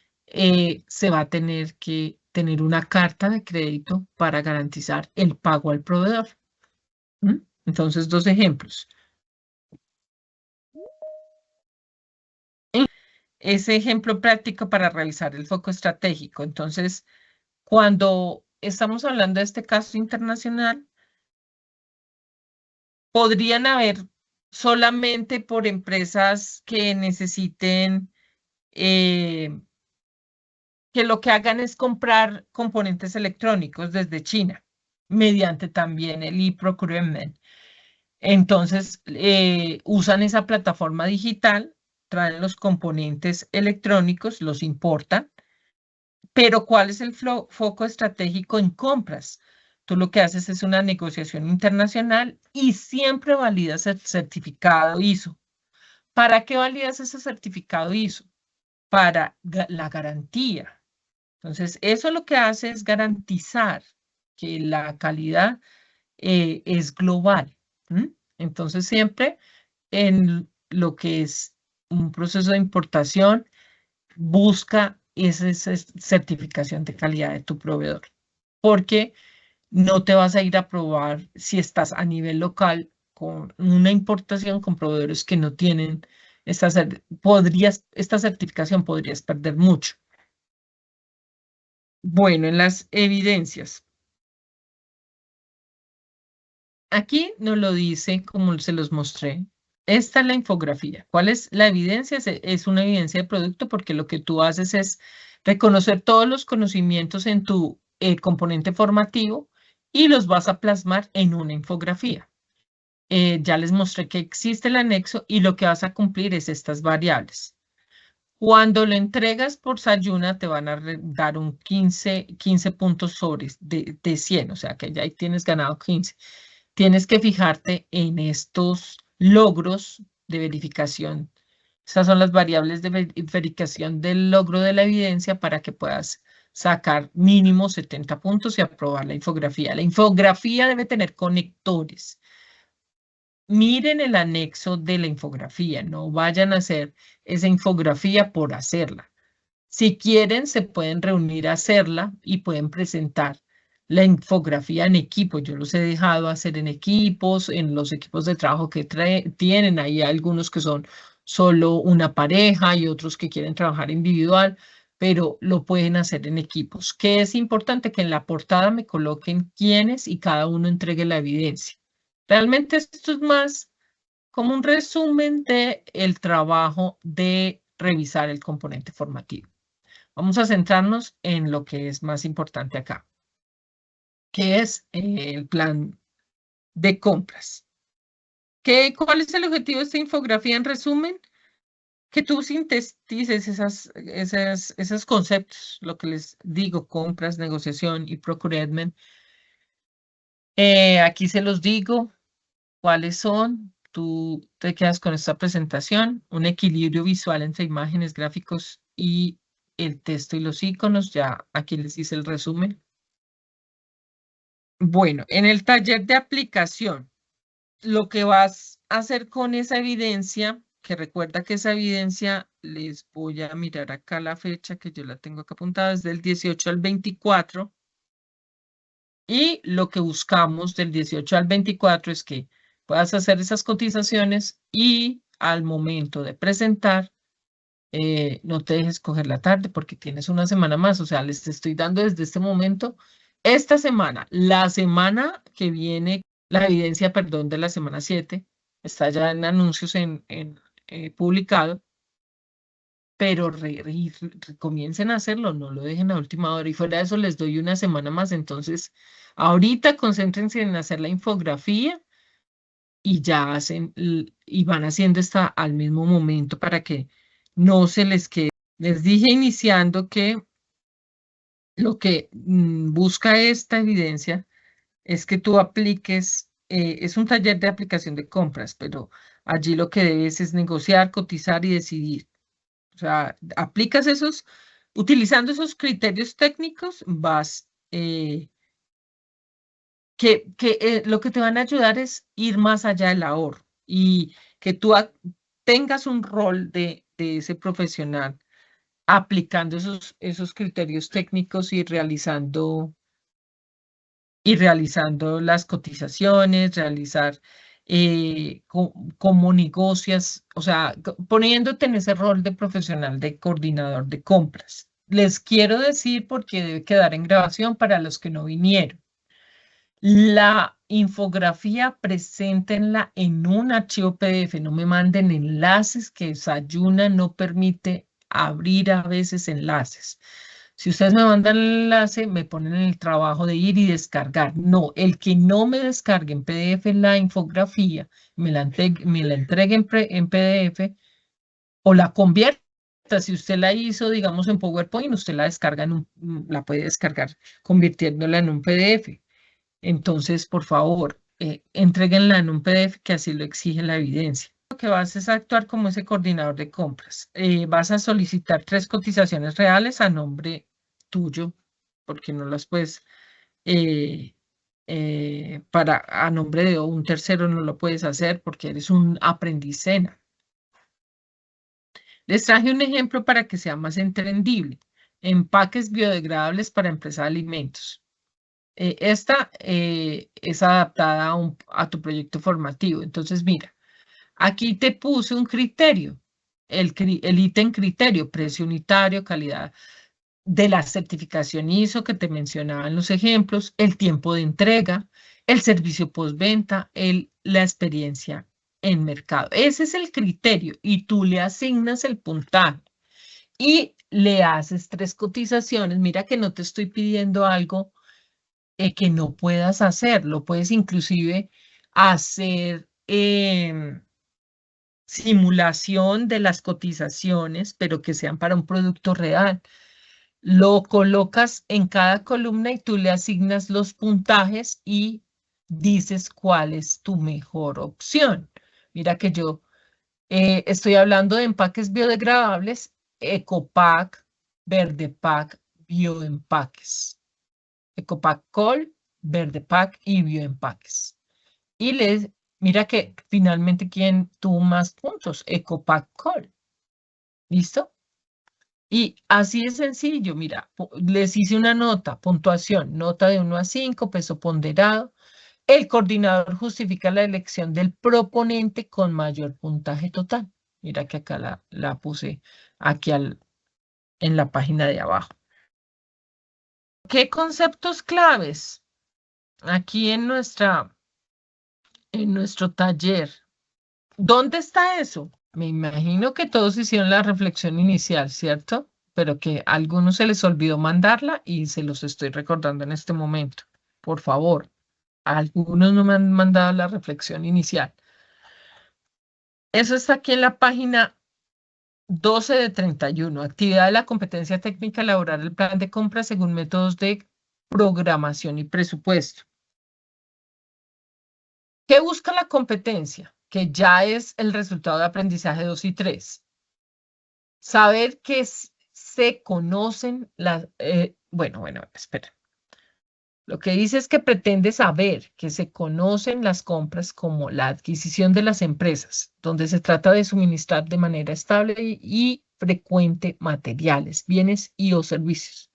se va a tener que tener una carta de crédito para garantizar el pago al proveedor. Entonces, dos ejemplos. Ese ejemplo práctico para realizar el foco estratégico. Entonces, cuando estamos hablando de este caso internacional, podrían haber solamente por empresas que necesiten, que lo que hagan es comprar componentes electrónicos desde China, mediante también el e-procurement. Entonces, usan esa plataforma digital, traen los componentes electrónicos, los importan, pero ¿cuál es el foco estratégico en compras? Tú lo que haces es una negociación internacional y siempre validas el certificado ISO. ¿Para qué validas ese certificado ISO? Para la garantía. Entonces, eso lo que hace es garantizar que la calidad es global. Entonces, siempre en lo que es un proceso de importación, busca esa certificación de calidad de tu proveedor, porque no te vas a ir a probar si estás a nivel local con una importación con proveedores que no tienen esta certificación, podrías perder mucho. Bueno, en las evidencias. Aquí nos lo dice como se los mostré. Esta es la infografía. ¿Cuál es la evidencia? Es una evidencia de producto porque lo que tú haces es reconocer todos los conocimientos en tu componente formativo y los vas a plasmar en una infografía. Ya les mostré que existe el anexo y lo que vas a cumplir es estas variables. Cuando lo entregas por Sayuna te van a dar un 15 puntos sobre de 100, o sea que ya ahí tienes ganado 15. Tienes que fijarte en estos logros de verificación. Estas son las variables de verificación del logro de la evidencia para que puedas sacar mínimo 70 puntos y aprobar la infografía. La infografía debe tener conectores. Miren el anexo de la infografía, no vayan a hacer esa infografía por hacerla. Si quieren, se pueden reunir a hacerla y pueden presentar la infografía en equipo. Yo los he dejado hacer en equipos, en los equipos de trabajo que tienen. Hay algunos que son solo una pareja y otros que quieren trabajar individual, pero lo pueden hacer en equipos. Que es importante que en la portada me coloquen quiénes y cada uno entregue la evidencia. Realmente esto es más como un resumen del trabajo de revisar el componente formativo. Vamos a centrarnos en lo que es más importante acá, que es el plan de compras. ¿Cuál es el objetivo de esta infografía en resumen? Que tú sintetices esos conceptos, lo que les digo, compras, negociación y procurement. Aquí se los digo, cuáles son. Tú te quedas con esta presentación, un equilibrio visual entre imágenes, gráficos y el texto y los iconos. Ya aquí les hice el resumen. Bueno, en el taller de aplicación, lo que vas a hacer con esa evidencia, que recuerda que esa evidencia, les voy a mirar acá la fecha que yo la tengo acá apuntada, es del 18 al 24. Y lo que buscamos del 18 al 24 es que puedas hacer esas cotizaciones y al momento de presentar, no te dejes coger la tarde porque tienes una semana más. O sea, les estoy dando desde este momento, esta semana, la semana que viene, la evidencia, perdón, de la semana 7, está ya en anuncios publicado, pero comiencen a hacerlo, no lo dejen a última hora. Y fuera de eso les doy una semana más. Entonces, ahorita concéntrense en hacer la infografía y ya hacen y van haciendo esta al mismo momento para que no se les quede. Les dije iniciando que lo que busca esta evidencia es que tú apliques, es un taller de aplicación de compras, pero allí lo que debes es negociar, cotizar y decidir. O sea, aplicas utilizando esos criterios técnicos, lo que te van a ayudar es ir más allá del ahorro y que tú tengas un rol de ese profesional aplicando esos criterios técnicos y realizando las cotizaciones, realizar cómo negocias, o sea, poniéndote en ese rol de profesional, de coordinador de compras. Les quiero decir, porque debe quedar en grabación para los que no vinieron. La infografía, preséntenla en un archivo PDF, no me manden enlaces, que Sayuna no permite abrir a veces enlaces. Si ustedes me mandan el enlace, me ponen en el trabajo de ir y descargar. No, el que no me descargue en PDF la infografía, me la entregue en PDF o la convierta. Si usted la hizo, digamos, en PowerPoint, usted la descarga la puede descargar convirtiéndola en un PDF. Entonces, por favor, entréguenla en un PDF, que así lo exige la evidencia. Lo que vas es a actuar como ese coordinador de compras. Vas a solicitar 3 cotizaciones reales a nombre tuyo, porque no las puedes, a nombre de un tercero no lo puedes hacer porque eres un aprendiz SENA. Les traje un ejemplo para que sea más entendible. Empaques biodegradables para empresa de alimentos. Esta es adaptada a tu proyecto formativo. Entonces, mira, aquí te puse un criterio, el ítem criterio, precio unitario, calidad de la certificación ISO que te mencionaba en los ejemplos, el tiempo de entrega, el servicio postventa, la experiencia en mercado. Ese es el criterio y tú le asignas el puntaje y le haces 3 cotizaciones. Mira que no te estoy pidiendo algo que no puedas hacer, lo puedes inclusive hacer simulación de las cotizaciones, pero que sean para un producto real. Lo colocas en cada columna y tú le asignas los puntajes y dices cuál es tu mejor opción. Mira que yo estoy hablando de empaques biodegradables, Ecopack, Verdepack, Bioempaques. Ecopack Col, Verdepack y Bioempaques. Y mira que finalmente quién tuvo más puntos, Ecopack Col. ¿Listo? Y así es sencillo, mira, les hice una nota, puntuación, nota de 1 a 5, peso ponderado. El coordinador justifica la elección del proponente con mayor puntaje total. Mira que acá la puse aquí en la página de abajo. ¿Qué conceptos claves? Aquí en nuestro taller. ¿Dónde está eso? Me imagino que todos hicieron la reflexión inicial, ¿cierto? Pero que a algunos se les olvidó mandarla y se los estoy recordando en este momento. Por favor, algunos no me han mandado la reflexión inicial. Eso está aquí en la página 12 de 31. Actividad de la competencia técnica, elaborar el plan de compra según métodos de programación y presupuesto. ¿Qué busca la competencia? Que ya es el resultado de aprendizaje 2 y 3. Saber que se conocen las... bueno, espera. Lo que dice es que pretende saber que se conocen las compras como la adquisición de las empresas, donde se trata de suministrar de manera estable y frecuente materiales, bienes y o servicios.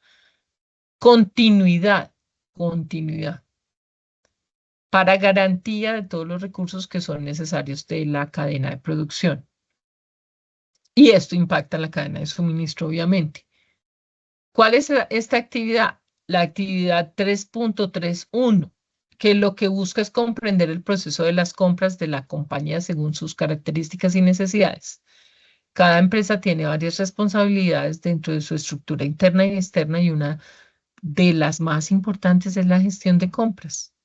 Continuidad, continuidad, para garantía de todos los recursos que son necesarios de la cadena de producción. Y esto impacta la cadena de suministro, obviamente. ¿Cuál es esta actividad? La actividad 3.31, que lo que busca es comprender el proceso de las compras de la compañía según sus características y necesidades. Cada empresa tiene varias responsabilidades dentro de su estructura interna y externa y una de las más importantes es la gestión de compras,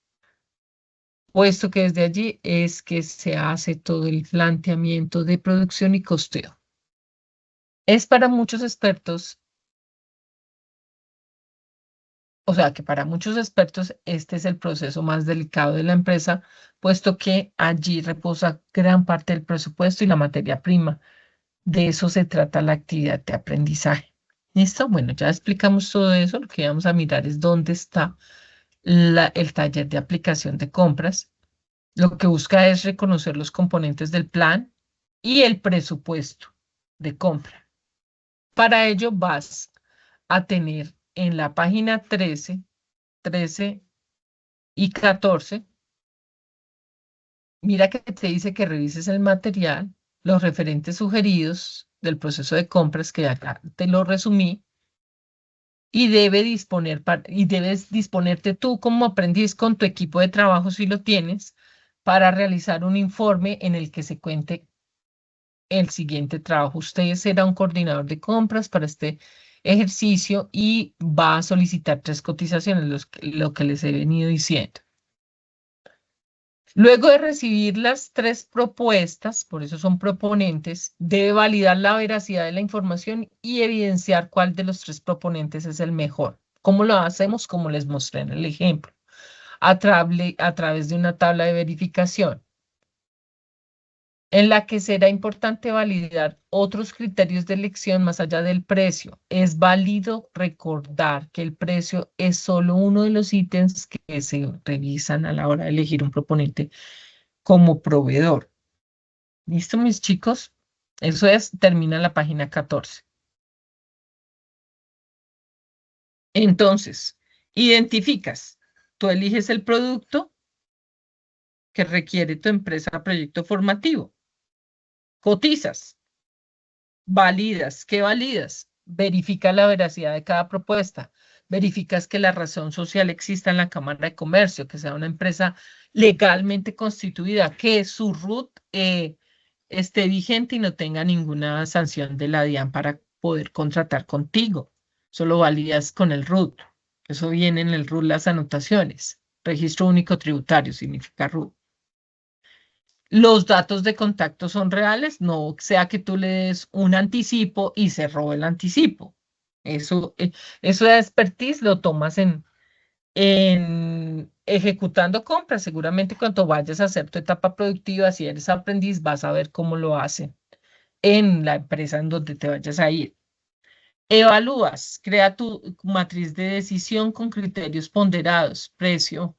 puesto que desde allí es que se hace todo el planteamiento de producción y costeo. Es para muchos expertos, o sea que para muchos expertos este es el proceso más delicado de la empresa, puesto que allí reposa gran parte del presupuesto y la materia prima. De eso se trata la actividad de aprendizaje. ¿Listo? Bueno, ya explicamos todo eso. Lo que vamos a mirar es dónde está el taller de aplicación de compras. Lo que busca es reconocer los componentes del plan y el presupuesto de compra. Para ello vas a tener en la página 13 y 14, mira que te dice que revises el material, los referentes sugeridos del proceso de compras, que acá te lo resumí, y debes disponerte tú como aprendiz con tu equipo de trabajo, si lo tienes, para realizar un informe en el que se cuente el siguiente trabajo. Usted será un coordinador de compras para este ejercicio y va a solicitar 3 cotizaciones, lo que les he venido diciendo. Luego de recibir las 3 propuestas, por eso son proponentes, debe validar la veracidad de la información y evidenciar cuál de los 3 proponentes es el mejor. ¿Cómo lo hacemos? Como les mostré en el ejemplo, a través de una tabla de verificación, en la que será importante validar otros criterios de elección más allá del precio. Es válido recordar que el precio es solo uno de los ítems que se revisan a la hora de elegir un proponente como proveedor. ¿Listo, mis chicos? Eso termina la página 14. Entonces, identificas, tú eliges el producto que requiere tu empresa proyecto formativo. Cotizas, validas. ¿Qué validas? Verifica la veracidad de cada propuesta. Verificas que la razón social exista en la Cámara de Comercio, que sea una empresa legalmente constituida, que su RUT esté vigente y no tenga ninguna sanción de la DIAN para poder contratar contigo. Solo validas con el RUT. Eso viene en el RUT las anotaciones. Registro único tributario significa RUT. los datos de contacto son reales, no sea que tú le des un anticipo y se robe el anticipo. Eso de expertise lo tomas en ejecutando compras. Seguramente cuando vayas a hacer tu etapa productiva, si eres aprendiz, vas a ver cómo lo hacen en la empresa en donde te vayas a ir. Evalúas, crea tu matriz de decisión con criterios ponderados, precio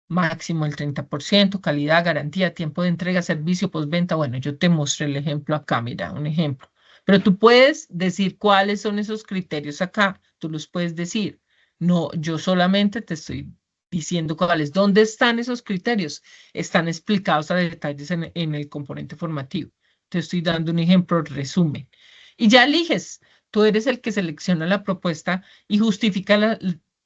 máximo el 30%, calidad, garantía, tiempo de entrega, servicio, postventa. Bueno, yo te mostré el ejemplo acá, mira, un ejemplo. Pero tú puedes decir cuáles son esos criterios acá, tú los puedes decir. No, yo solamente te estoy diciendo cuáles. ¿Dónde están esos criterios? Están explicados a detalles en el componente formativo. Te estoy dando un ejemplo, resumen. Y ya eliges. Tú eres el que selecciona la propuesta y justifica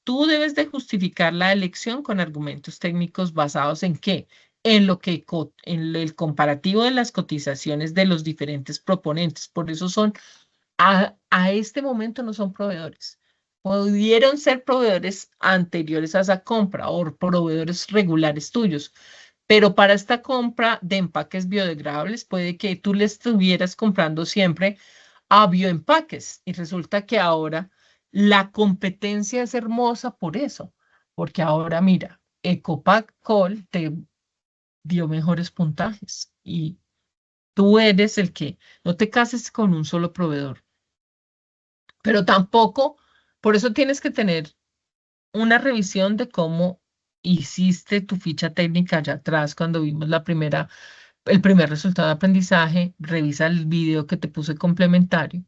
tú debes de justificar la elección con argumentos técnicos basados en qué, en lo que en el comparativo de las cotizaciones de los diferentes proponentes. Por eso son a este momento no son proveedores. Pudieron ser proveedores anteriores a esa compra o proveedores regulares tuyos, pero para esta compra de empaques biodegradables puede que tú le estuvieras comprando siempre a bioempaques y resulta que ahora la competencia es hermosa por eso, porque ahora mira, Ecopack Col te dio mejores puntajes y tú eres el que no te cases con un solo proveedor, pero tampoco, por eso tienes que tener una revisión de cómo hiciste tu ficha técnica allá atrás cuando vimos el primer resultado de aprendizaje, revisa el video que te puse complementario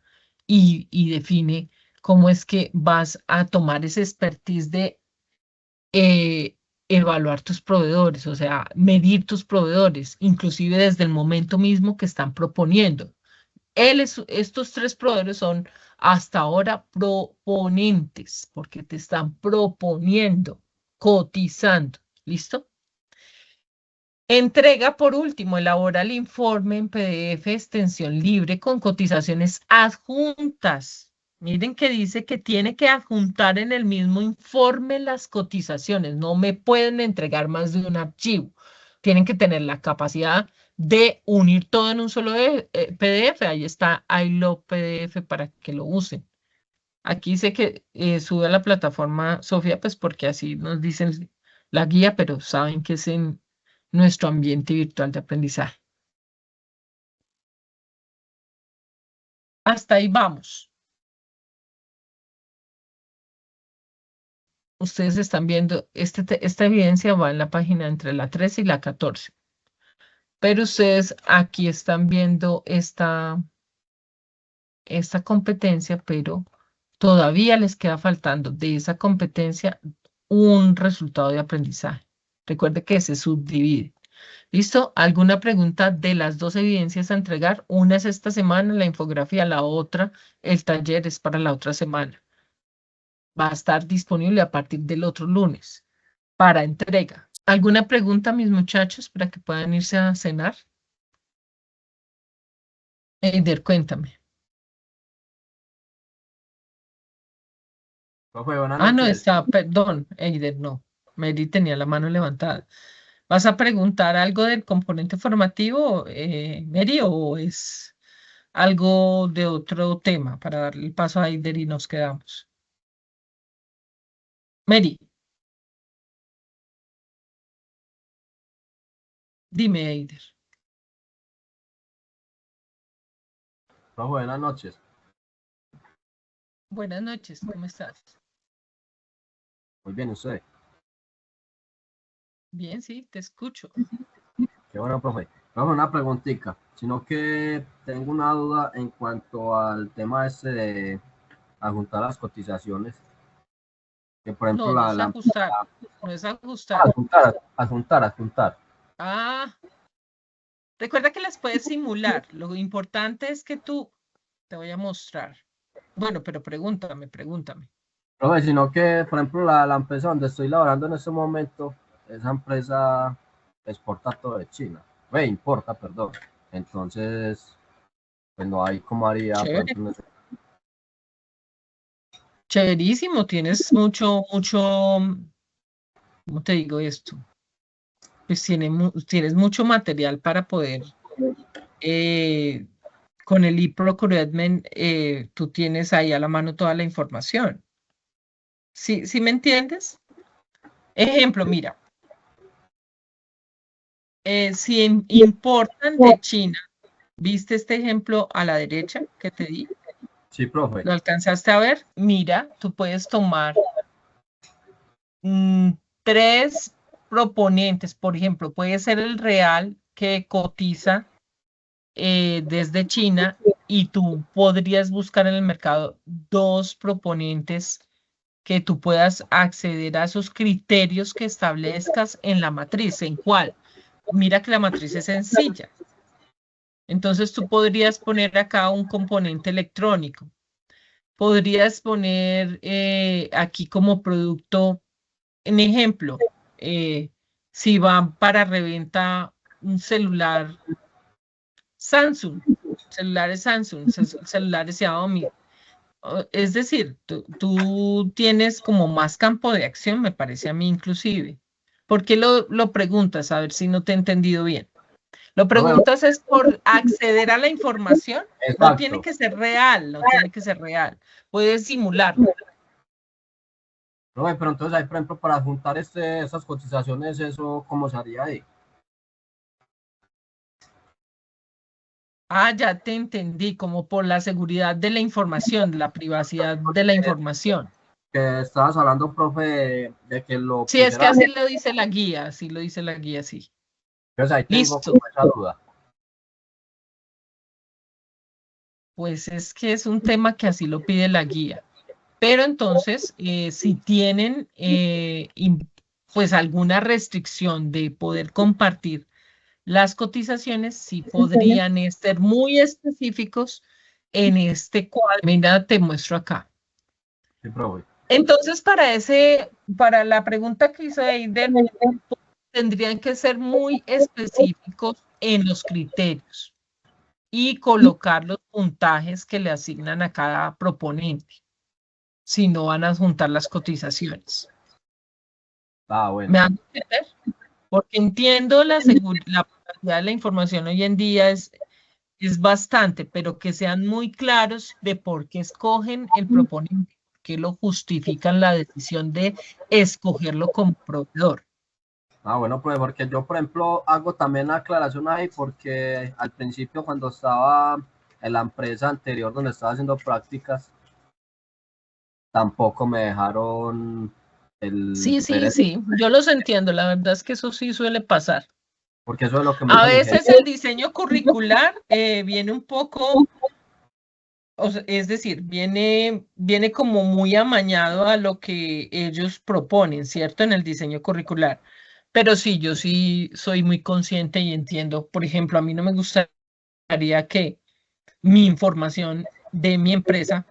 y define cómo es que vas a tomar ese expertise de eh, evaluar tus proveedores, o sea, medir tus proveedores, inclusive desde el momento mismo que están proponiendo. Estos tres proveedores son hasta ahora proponentes, porque te están proponiendo, cotizando. ¿Listo? Entrega, por último, elabora el informe en PDF, extensión libre con cotizaciones adjuntas. Miren que dice que tiene que adjuntar en el mismo informe las cotizaciones. No me pueden entregar más de un archivo. Tienen que tener la capacidad de unir todo en un solo PDF. Ahí está iLove PDF para que lo usen. Aquí dice que sube a la plataforma Sofía, pues porque así nos dicen la guía, pero saben que es en nuestro ambiente virtual de aprendizaje. Hasta ahí vamos. Ustedes están viendo, esta evidencia va en la página entre la 13 y la 14. Pero ustedes aquí están viendo esta competencia, pero todavía les queda faltando de esa competencia un resultado de aprendizaje. Recuerde que se subdivide. ¿Listo? ¿Alguna pregunta de las dos evidencias a entregar? Una es esta semana, la infografía, la otra, el taller es para la otra semana. Va a estar disponible a partir del otro lunes para entrega. ¿Alguna pregunta, mis muchachos, para que puedan irse a cenar? Eider, cuéntame. Profe, buenas No, noches. perdón, Eider, no. Mary tenía la mano levantada. ¿Vas a preguntar algo del componente formativo, Mary, o es algo de otro tema para darle el paso a Eider y nos quedamos? Mary, dime, Eider. Profe, buenas noches. Buenas noches, ¿cómo estás? Muy bien, ¿usted? Bien, sí, te escucho. Qué bueno, profe. Profe, una preguntita, sino que tengo una duda en cuanto al tema este de adjuntar las cotizaciones. Que por ejemplo, No, no es ajustar, no es ajustar. adjuntar. Ah, recuerda que las puedes simular. Lo importante es que tú, te voy a mostrar. Bueno, pero pregúntame. Profe, sino que, por ejemplo, la empresa donde estoy laborando en este momento, esa empresa exporta todo de China. Importa, perdón. Entonces, pues no hay como haría, por Chévere, ejemplo, chéverísimo. Tienes mucho, ¿cómo te digo esto? pues tienes mucho material para poder, con el e-procurement, tú tienes ahí a la mano toda la información. ¿Sí me entiendes? Ejemplo, mira, si importan de China, ¿viste este ejemplo a la derecha que te di? Sí, profe. ¿Lo alcanzaste a ver? Mira, tú puedes tomar 3 proponentes, por ejemplo, puede ser el real que cotiza desde China y tú podrías buscar en el mercado 2 proponentes que tú puedas acceder a esos criterios que establezcas en la matriz. ¿En cuál? Mira que la matriz es sencilla. Entonces tú podrías poner acá un componente electrónico. Podrías poner aquí como producto, en ejemplo, si va para reventa un celular Samsung, celulares Samsung, celulares Xiaomi. Es decir, tú tienes como más campo de acción, me parece a mí inclusive. ¿Por qué lo preguntas? A ver si no te he entendido bien. Lo preguntas es por acceder a la información. Exacto. No tiene que ser real, no tiene que ser real. Puedes simularlo. Pero entonces ahí, por ejemplo, para juntar esas cotizaciones, ¿eso cómo se haría ahí? Ah, ya te entendí, como por la seguridad de la información, la privacidad de la información. Que estabas hablando, profe, de que lo Sí, es que pusiera. así lo dice la guía, así lo dice la guía, sí. Entonces ahí tengo Listo. como esa duda. Pues es que es un tema que así lo pide la guía. Pero entonces, si tienen pues alguna restricción de poder compartir las cotizaciones, sí podrían ser muy específicos en este cuadro. Mira, te muestro acá. Sí, profe. Entonces, para la pregunta que hizo Eider, tendrían que ser muy específicos en los criterios y colocar los puntajes que le asignan a cada proponente, si no van a juntar las cotizaciones. Ah, bueno. ¿Me van a entender? Porque entiendo la privacidad de la información hoy en día es bastante, pero que sean muy claros de por qué escogen el proponente, que lo justifican la decisión de escogerlo como proveedor. Ah, bueno, pues porque yo, por ejemplo, hago también la aclaración ahí porque al principio cuando estaba en la empresa anterior donde estaba haciendo prácticas, tampoco me dejaron Sí, ver eso, sí, yo los entiendo, la verdad es que eso sí suele pasar. porque eso es lo que me A dijo el veces ingeniero. el diseño curricular viene un poco, o sea, es decir, viene como muy amañado a lo que ellos proponen, ¿cierto? En el diseño curricular. Pero sí, yo sí soy muy consciente y entiendo. Por ejemplo, a mí no me gustaría que mi información de mi empresa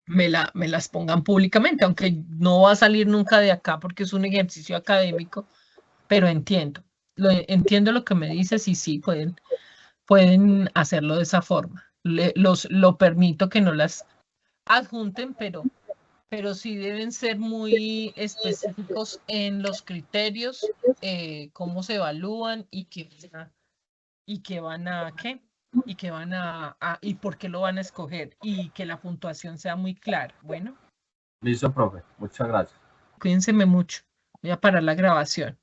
me las pongan públicamente, aunque no va a salir nunca de acá porque es un ejercicio académico, pero entiendo lo que me dices y sí, pueden hacerlo de esa forma. Lo permito que no las adjunten, pero sí deben ser muy específicos en los criterios, cómo se evalúan ¿qué? Y por qué lo van a escoger y que la puntuación sea muy clara. Bueno, Listo, profe. Muchas gracias. cuídense mucho. Voy a parar la grabación.